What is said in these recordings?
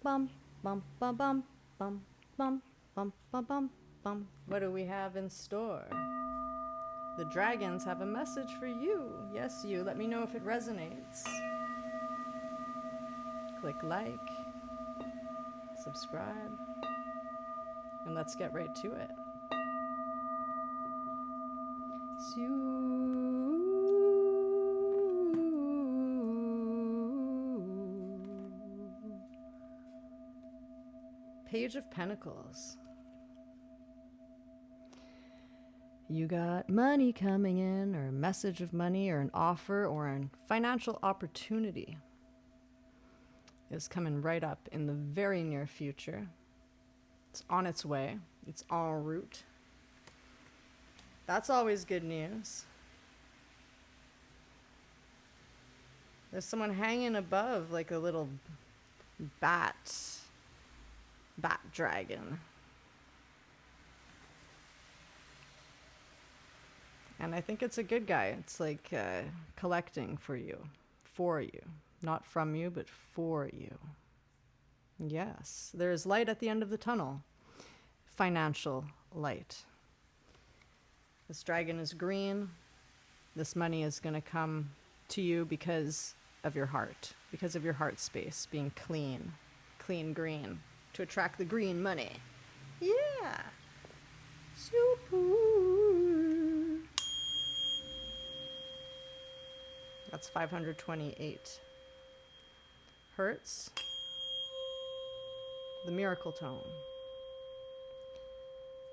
Bum, bum, bum, bum, bum, bum, bum, bum, bum, bum. What do we have in store? The dragons have a message for you. Yes, you. Let me know if it resonates. Click like, subscribe, and let's get right to it. Page of Pentacles. You got money coming in, or a message of money, or an offer, or a financial opportunity is coming right up in the very near future. It's on its way. It's en route. That's always good news. There's someone hanging above like a little bat dragon. And I think it's a good guy. It's like collecting for you, not from you, but for you. Yes, there is light at the end of the tunnel. Financial light. This dragon is green. This money is going to come to you because of your heart, because of your heart space being clean green, to attract the green money. Yeah. Super. That's 528 hertz. The miracle tone.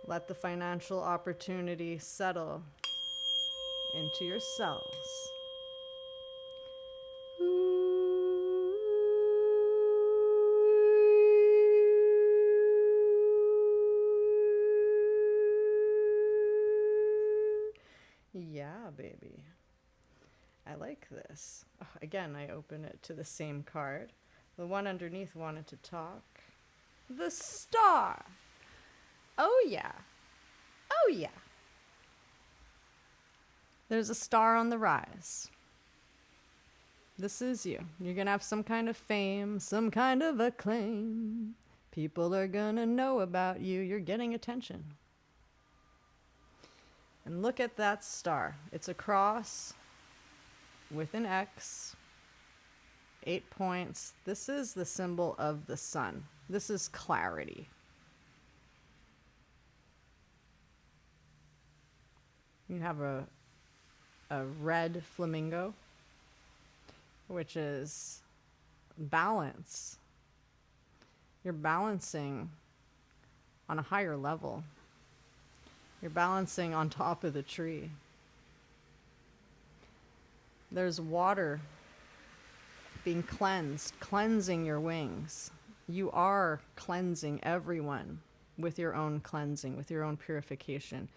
Let the financial opportunity settle into your cells. Yeah, baby. I like this. Oh, again, I open it to the same card. The one underneath wanted to talk. The star. Oh, yeah. Oh, yeah. There's a star on the rise. This is you. You're going to have some kind of fame, some kind of acclaim. People are going to know about you. You're getting attention. And look at that star. It's a cross with an X, 8 points. This is the symbol of the sun. This is clarity. You have a red flamingo, which is balance. You're balancing on a higher level. You're balancing on top of the tree. There's water being cleansed, cleansing your wings. You are cleansing everyone with your own cleansing, with your own purification.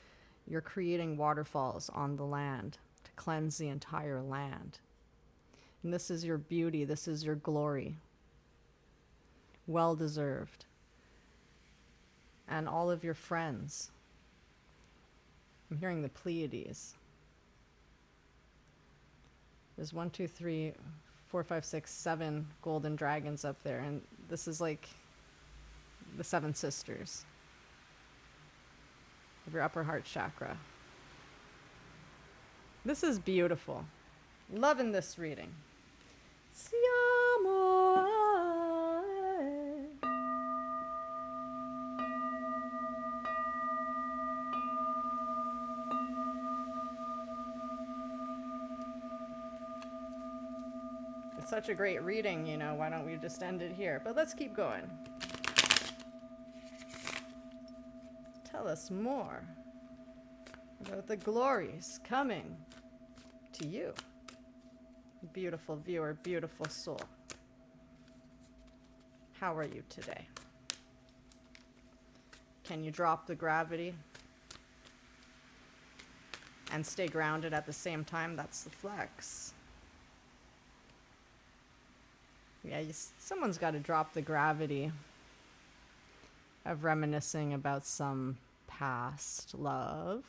You're creating waterfalls on the land to cleanse the entire land. And this is your beauty. This is your glory. Well deserved. And all of your friends. I'm hearing the Pleiades. There's 1, 2, 3, 4, 5, 6, 7 golden dragons up there. And this is like the 7 sisters of your upper heart chakra. This is beautiful. Loving this reading. Siamo. It's such a great reading, you know, why don't we just end it here? But let's keep going. Tell us more about the glories coming to you. Beautiful viewer, beautiful soul. How are you today? Can you drop the gravity and stay grounded at the same time? That's the flex. Yeah, someone's got to drop the gravity of reminiscing about some past love.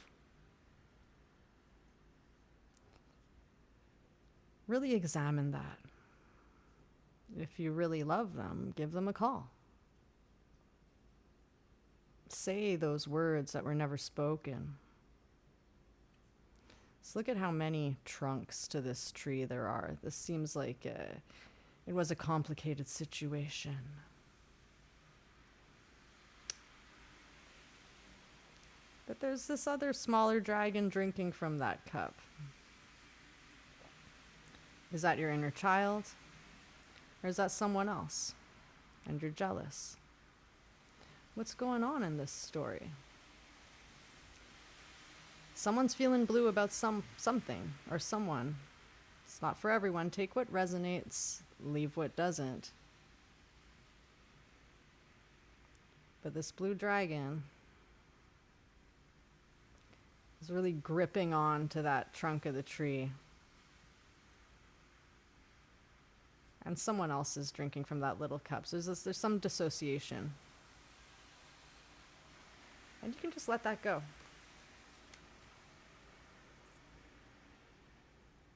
Really examine that. If you really love them, give them a call. Say those words that were never spoken. Let's look at how many trunks to this tree there are. This seems like it was a complicated situation. But there's this other smaller dragon drinking from that cup. Is that your inner child? Or is that someone else? And you're jealous? What's going on in this story? Someone's feeling blue about something or someone. It's not for everyone. Take what resonates, leave what doesn't. But this blue dragon is really gripping on to that trunk of the tree. And someone else is drinking from that little cup. So there's some dissociation. And you can just let that go.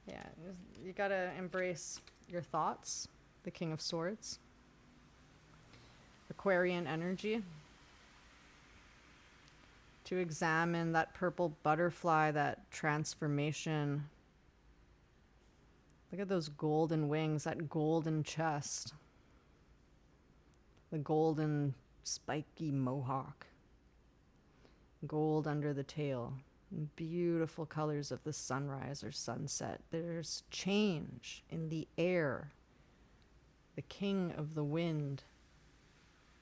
Yeah, you gotta embrace your thoughts, the King of Swords. Aquarian energy. To examine that purple butterfly, that transformation. Look at those golden wings, that golden chest. The golden spiky mohawk. Gold under the tail. Beautiful colors of the sunrise or sunset. There's change in the air. The king of the wind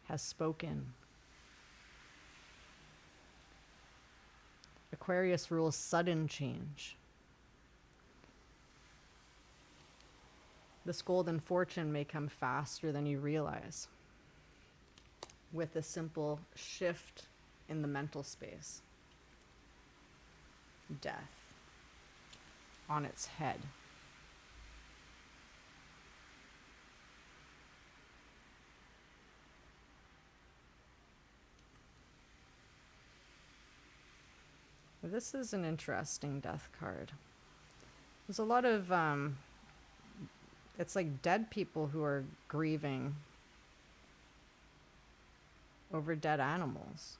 has spoken. Aquarius rules sudden change. This golden fortune may come faster than you realize with a simple shift in the mental space. Death on its head. This is an interesting death card. There's a lot of, it's like dead people who are grieving over dead animals.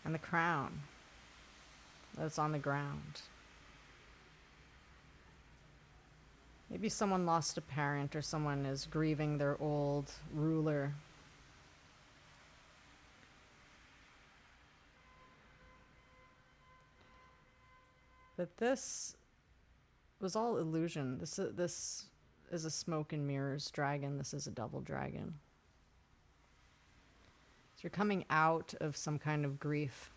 And the crown that's on the ground. Maybe someone lost a parent or someone is grieving their old ruler. But this was all illusion. This is a smoke and mirrors dragon. This is a double dragon. So you're coming out of some kind of grief,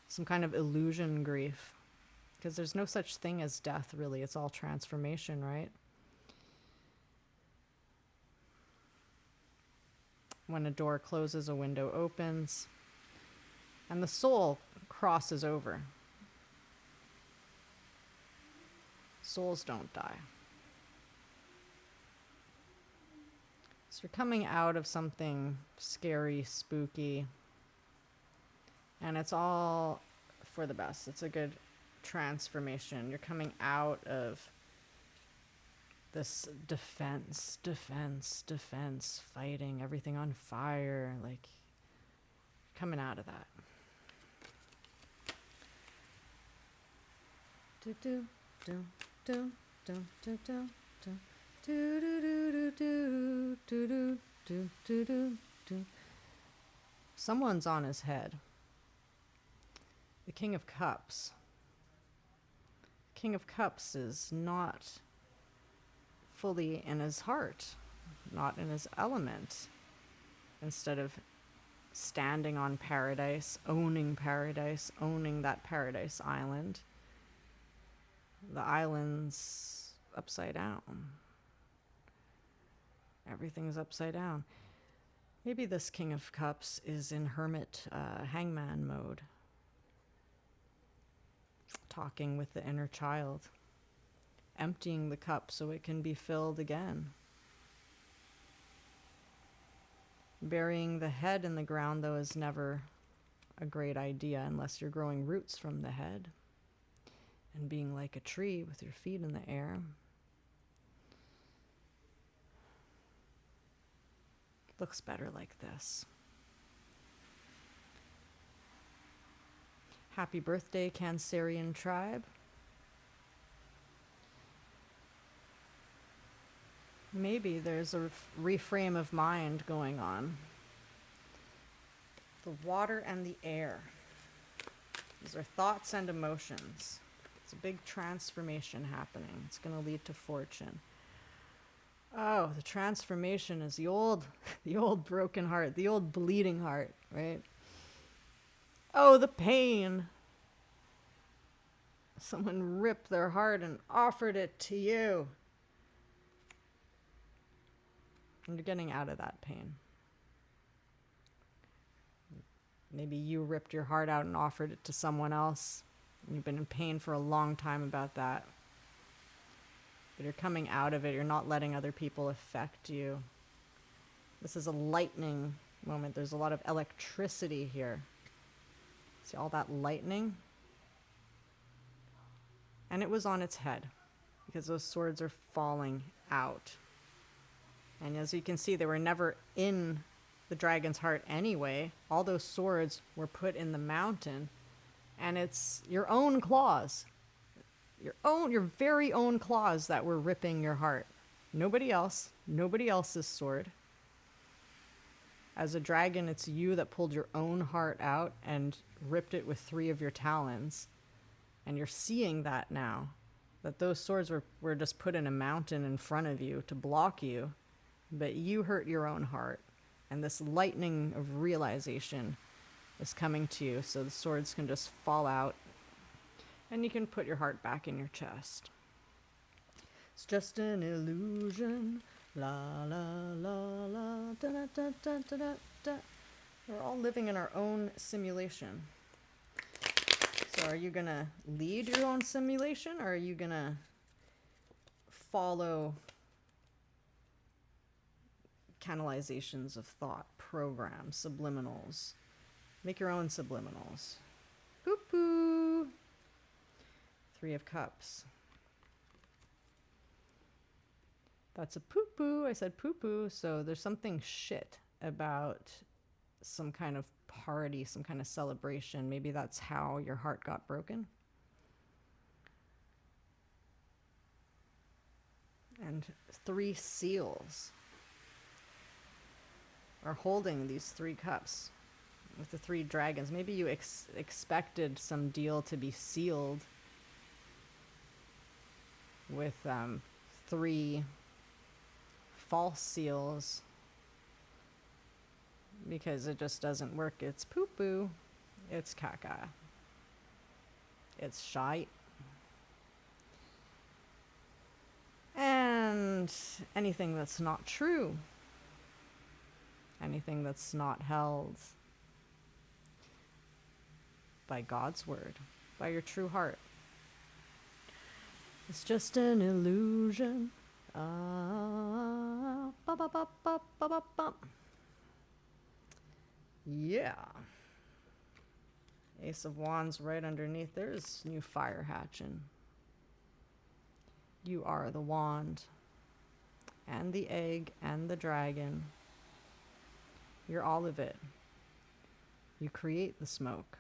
some kind of illusion grief, because there's no such thing as death, really. It's all transformation, right? When a door closes, a window opens, and the soul crosses over. Souls don't die. So you're coming out of something scary, spooky, and it's all for the best. It's a good transformation. You're coming out of this defense, fighting, everything on fire, like coming out of that. Do do do do do do do do. Do do do do do do do do do do. Someone's on his head. The King of Cups. The King of Cups is not fully in his heart, not in his element. Instead of standing on paradise, owning that paradise island, the island's upside down. Everything's upside down. Maybe this King of Cups is in hermit hangman mode. Talking with the inner child. Emptying the cup so it can be filled again. Burying the head in the ground, though, is never a great idea unless you're growing roots from the head. and being like a tree with your feet in the air. Looks better like this. Happy birthday, Cancerian tribe. Maybe there's a reframe of mind going on. The water and the air. These are thoughts and emotions. It's a big transformation happening. It's going to lead to fortune. Oh, the transformation is the old broken heart, the old bleeding heart, right? Oh, the pain. Someone ripped their heart and offered it to you. And you're getting out of that pain. Maybe you ripped your heart out and offered it to someone else. And you've been in pain for a long time about that. But you're coming out of it. You're not letting other people affect you. This is a lightning moment. There's a lot of electricity here. See all that lightning? And it was on its head because those swords are falling out. And as you can see, they were never in the dragon's heart anyway. All those swords were put in the mountain. And it's your own claws. Your very own claws that were ripping your heart. Nobody else. Nobody else's sword. As a dragon, it's you that pulled your own heart out and ripped it with 3 of your talons. And you're seeing that now. That those swords were just put in a mountain in front of you to block you. But you hurt your own heart. And this lightning of realization is coming to you. So the swords can just fall out. And you can put your heart back in your chest. It's just an illusion. La la la la. Da da da da da da da. We're all living in our own simulation. So are you going to lead your own simulation? Or are you going to follow canalizations of thought, programs, subliminals? Make your own subliminals. Poo-poo. 3 of Cups. That's a poo-poo. I said poo-poo. So there's something shit about some kind of party, some kind of celebration. Maybe that's how your heart got broken. And 3 seals are holding these 3 cups with the 3 dragons. Maybe you expected some deal to be sealed with 3 false seals because it just doesn't work. It's poo-poo. It's caca. It's shite. And anything that's not true. Anything that's not held by God's word, by your true heart. It's just an illusion. Yeah. Ace of Wands right underneath. There's new fire hatching. You are the wand and the egg and the dragon. You're all of it. You create the smoke.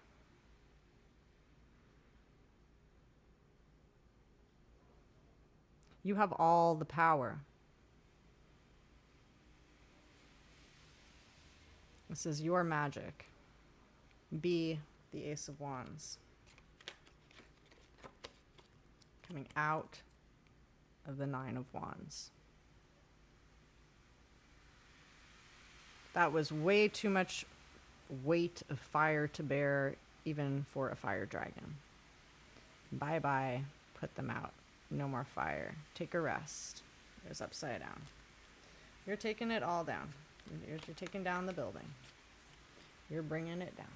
You have all the power. This is your magic. Be the Ace of Wands. Coming out of the 9 of Wands. That was way too much weight of fire to bear, even for a fire dragon. Bye-bye. Put them out. No more fire. Take a rest. There's upside down. You're taking it all down. You're taking down the building. You're bringing it down.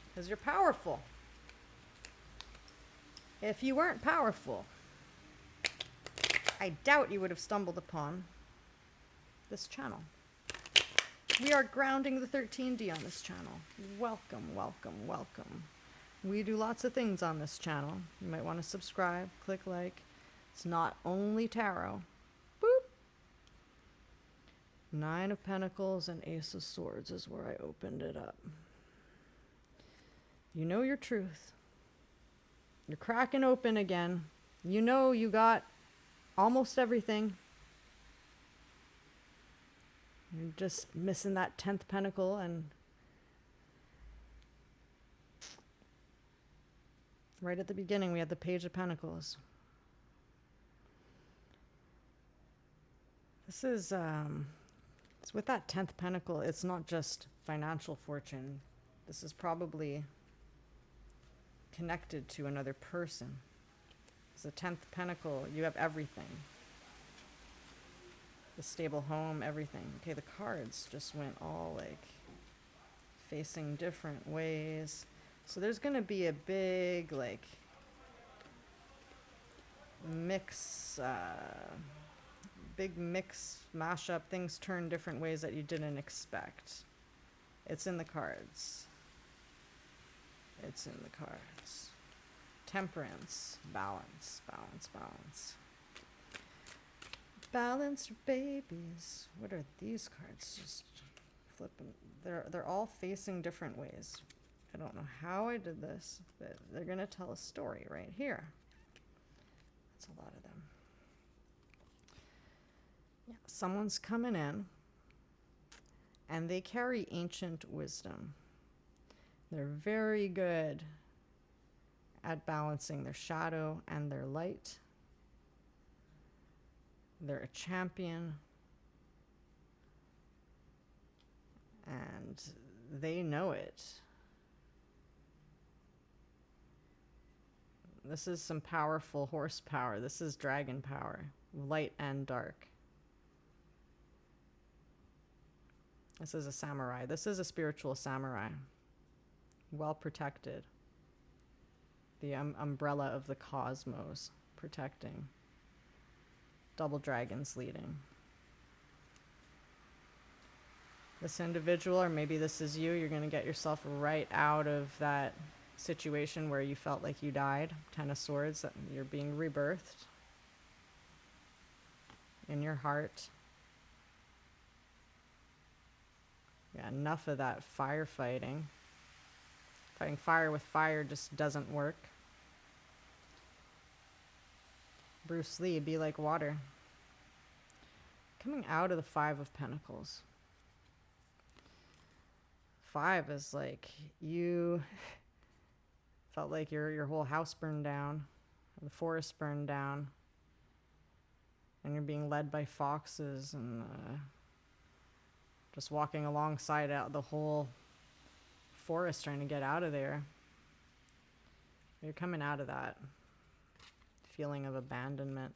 Because you're powerful. If you weren't powerful, I doubt you would have stumbled upon this channel. We are grounding the 13D on this channel. Welcome, welcome, welcome. We do lots of things on this channel. You might want to subscribe, click like. It's not only tarot. Boop. Nine of Pentacles and Ace of Swords is where I opened it up. You know your truth. You're cracking open again. You know you got almost everything. You're just missing that 10th pentacle, and right at the beginning we had the Page of Pentacles. This is it's with that 10th pentacle, it's not just financial fortune. This is probably connected to another person. It's the 10th pentacle, you have everything. The stable home, everything. Okay, the cards just went all like facing different ways. So there's gonna be a big like mix, big mix, mashup. Things turn different ways that you didn't expect. It's in the cards. It's in the cards. Temperance, balance, balance, balance. Balance your babies. What are these cards? Just flipping. They're all facing different ways. I don't know how I did this, but they're gonna tell a story right here. That's a lot of them. Yeah, someone's coming in, and they carry ancient wisdom. They're very good at balancing their shadow and their light. They're a champion, and they know it. This is some powerful horsepower. This is dragon power, light and dark. This is a samurai. This is a spiritual samurai. Well protected. The umbrella of the cosmos protecting. Double dragons leading. This individual, or maybe this is you, you're going to get yourself right out of that situation where you felt like you died. 10 of Swords, that you're being rebirthed in your heart. Yeah, enough of that firefighting. Fighting fire with fire just doesn't work. Bruce Lee, be like water. Coming out of the Five of Pentacles. 5 is like you felt like your whole house burned down, the forest burned down, and you're being led by foxes and just walking alongside out the whole forest trying to get out of there. You're coming out of that feeling of abandonment.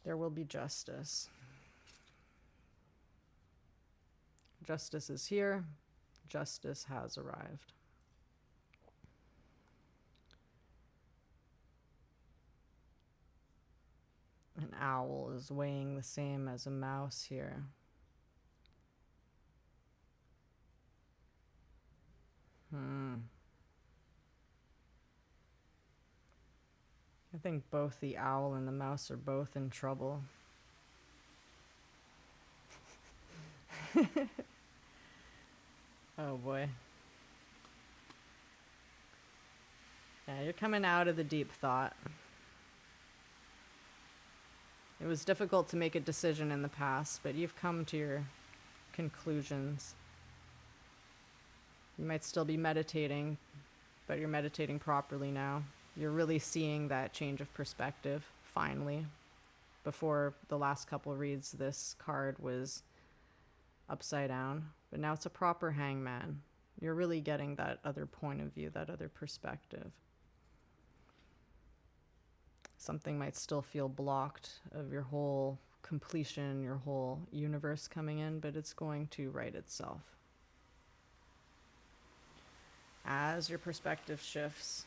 There will be justice. Justice is here. Justice has arrived. An owl is weighing the same as a mouse here. I think both the owl and the mouse are both in trouble. Oh boy. Yeah, you're coming out of the deep thought. It was difficult to make a decision in the past, but you've come to your conclusions. You might still be meditating, but you're meditating properly now. You're really seeing that change of perspective, finally. Before the last couple reads, this card was upside down, but now it's a proper hangman. You're really getting that other point of view, that other perspective. Something might still feel blocked of your whole completion, your whole universe coming in, but it's going to right itself. As your perspective shifts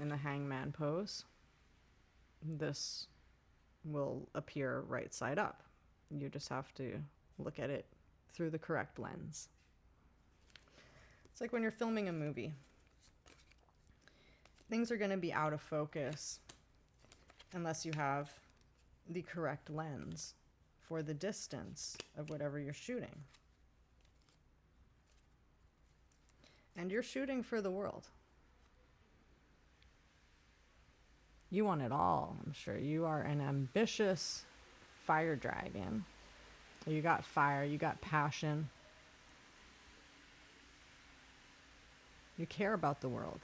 in the hangman pose, this will appear right side up. You just have to look at it through the correct lens. It's like when you're filming a movie. Things are going to be out of focus unless you have the correct lens for the distance of whatever you're shooting. And you're shooting for the world. You want it all, I'm sure. You are an ambitious fire dragon. You got fire, you got passion. You care about the world.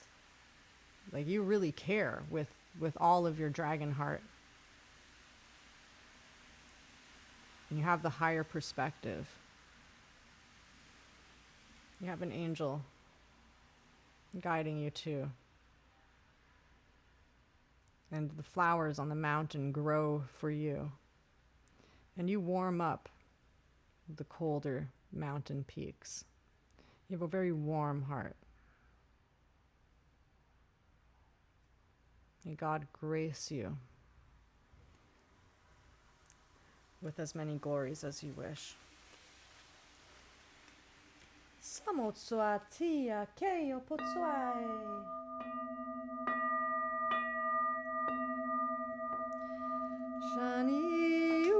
Like, you really care with all of your dragon heart. And you have the higher perspective. You have an angel guiding you too. And the flowers on the mountain grow for you. And you warm up the colder mountain peaks. You have a very warm heart. May God grace you with as many glories as you wish. Samotsuatia keio potsuai. Shani.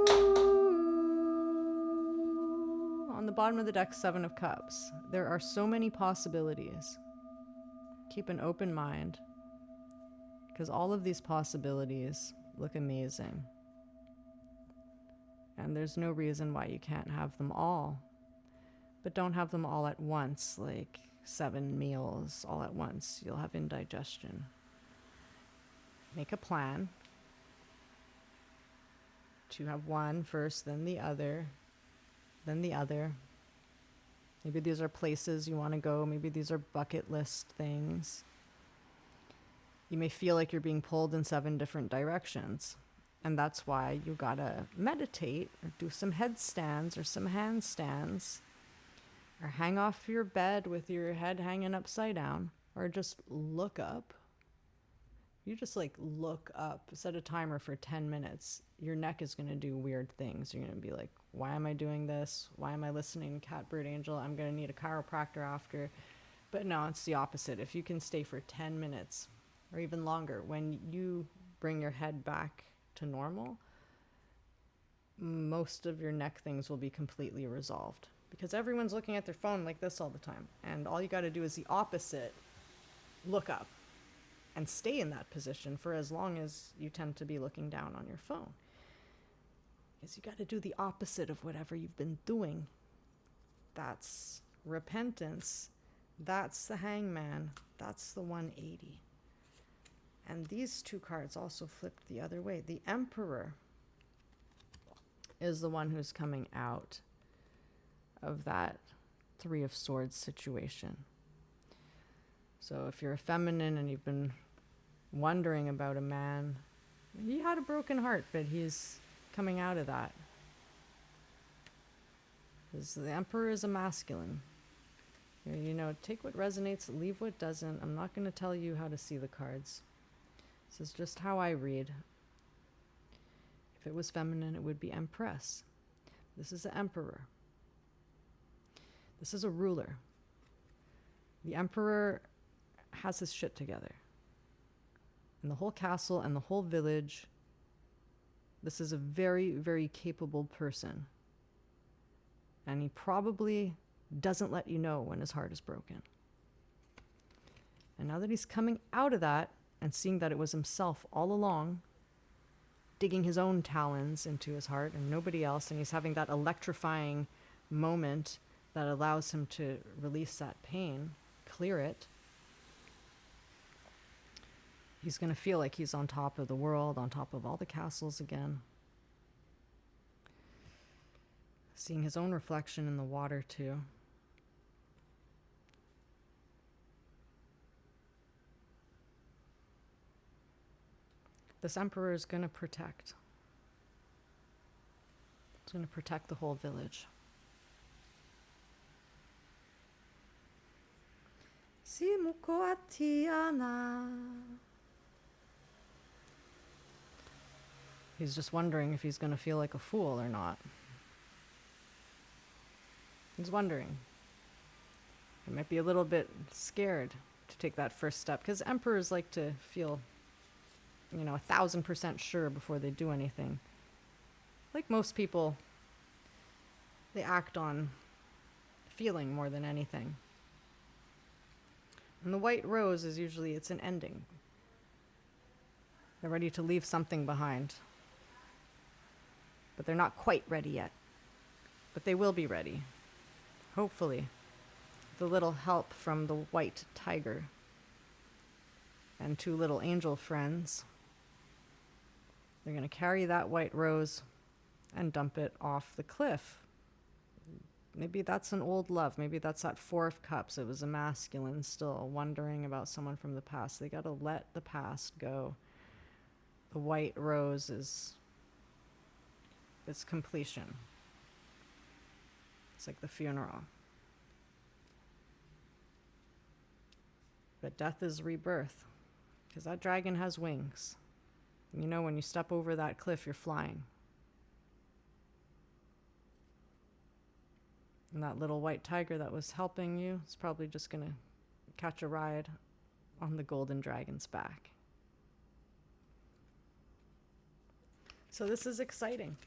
On the bottom of the deck, 7 of Cups. There are so many possibilities. Keep an open mind, because all of these possibilities look amazing. And there's no reason why you can't have them all. But don't have them all at once, like 7 meals all at once. You'll have indigestion. Make a plan to have one first, then the other, then the other. Maybe these are places you want to go. Maybe these are bucket list things. You may feel like you're being pulled in 7 different directions. And that's why you gotta meditate or do some headstands or some handstands, or hang off your bed with your head hanging upside down, or just look up. You just like look up, set a timer for 10 minutes. Your neck is gonna do weird things. You're gonna be like, why am I doing this? Why am I listening to Catbird Angel? I'm gonna need a chiropractor after. But no, it's the opposite. If you can stay for 10 minutes or even longer, when you bring your head back to normal, most of your neck things will be completely resolved, because everyone's looking at their phone like this all the time, and all you got to do is the opposite. Look up and stay in that position for as long as you tend to be looking down on your phone, because you got to do the opposite of whatever you've been doing. That's repentance. That's the Hangman. That's the 180. And these 2 cards also flipped the other way. The Emperor is the one who's coming out of that 3 of Swords situation. So if you're a feminine and you've been wondering about a man, he had a broken heart, but he's coming out of that. Because the Emperor is a masculine. You know, take what resonates, leave what doesn't. I'm not going to tell you how to see the cards. This is just how I read. If it was feminine, it would be Empress. This is the Emperor. This is a ruler. The Emperor has his shit together. And the whole castle and the whole village, this is a very, very capable person. And he probably doesn't let you know when his heart is broken. And now that he's coming out of that, and seeing that it was himself all along, digging his own talons into his heart and nobody else, and he's having that electrifying moment that allows him to release that pain, clear it, he's going to feel like he's on top of the world, on top of all the castles again. Seeing his own reflection in the water too. This Emperor is going to protect. He's going to protect the whole village. He's just wondering if he's going to feel like a fool or not. He's wondering. You might be a little bit scared to take that first step because emperors like to feel, 1,000% sure before they do anything. Like most people, they act on feeling more than anything. And the white rose is usually, it's an ending. They're ready to leave something behind. But they're not quite ready yet. But they will be ready. Hopefully. With a little help from the white tiger. And 2 little angel friends. They're going to carry that white rose and dump it off the cliff. Maybe that's an old love. Maybe that's that 4 of Cups. It was a masculine still wondering about someone from the past. They got to let the past go. The white rose is its completion. It's like the funeral. But death is rebirth. Because that dragon has wings. When you step over that cliff, you're flying. And that little white tiger that was helping you is probably just going to catch a ride on the golden dragon's back. So this is exciting.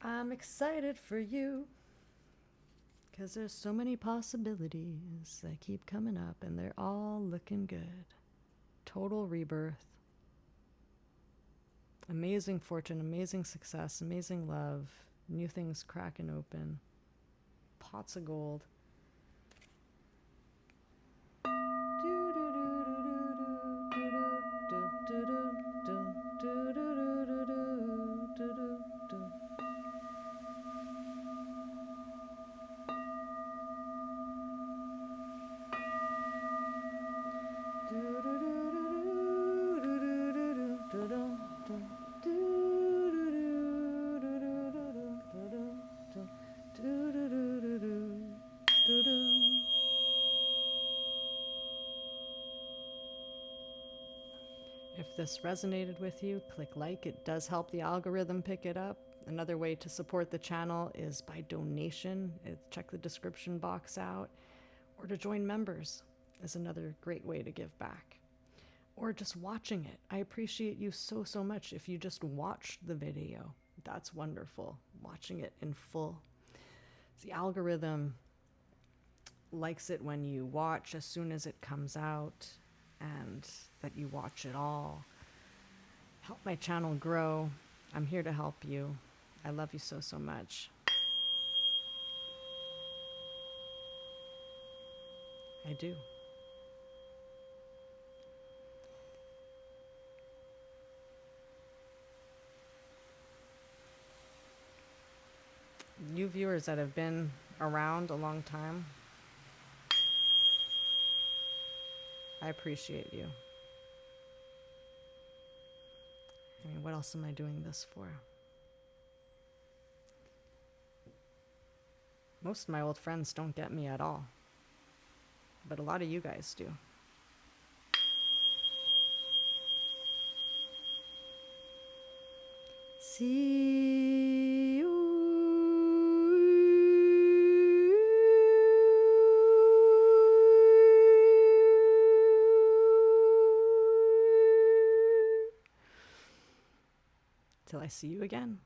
I'm excited for you. Because there's so many possibilities that keep coming up and they're all looking good. Total rebirth. Amazing fortune, amazing success, amazing love. New things cracking open. Pots of gold. If this resonated with you, click like. It does help the algorithm pick it up. Another way to support the channel is by donation. Check the description box out. Or to join members is another great way to give back. Or just watching it. I appreciate you so, so much if you just watch the video. That's wonderful. Watching it in full. The algorithm likes it when you watch as soon as it comes out and that you watch it all. Help my channel grow. I'm here to help you. I love you so, so much. I do. You viewers that have been around a long time, I appreciate you. I mean, what else am I doing this for? Most of my old friends don't get me at all. But a lot of you guys do. See you. Till I see you again.